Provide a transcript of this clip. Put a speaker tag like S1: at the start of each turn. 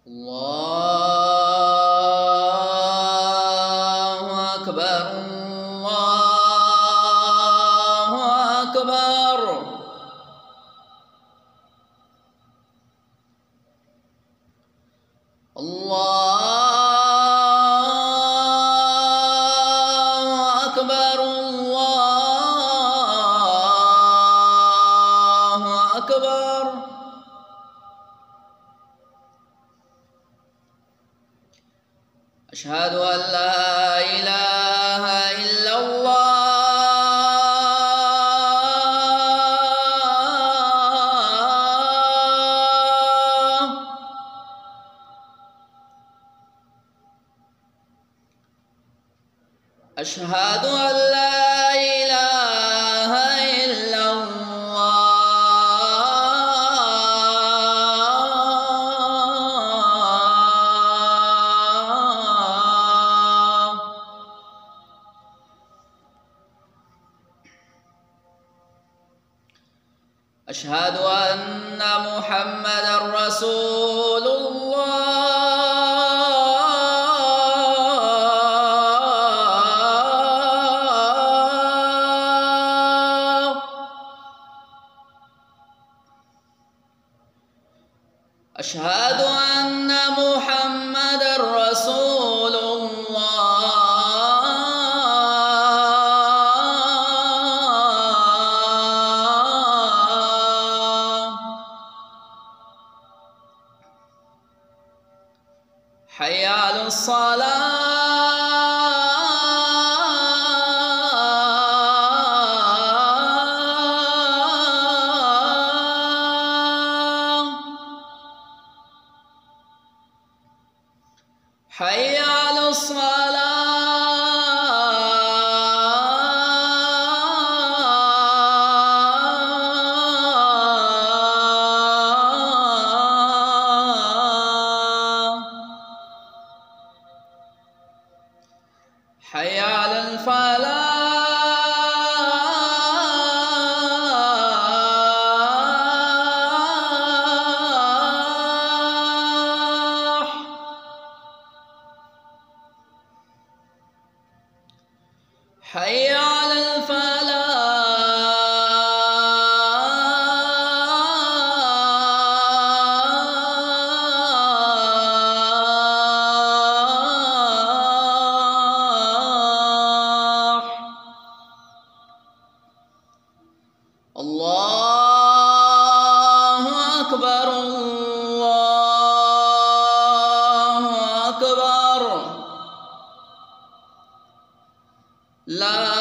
S1: الله أكبر الله أكبر. الله أكبر الله أكبر. أشهد أن لا إله إلا الله. أشهد أن لا إله إلا الله. أشهد أن محمدًا رسول الله. أشهد أن محمدًا رسول الله. حي على الصلاة. حي على الصلاة. حي على الفلاح. حي على الفلاح. الله أكبر الله أكبر. لا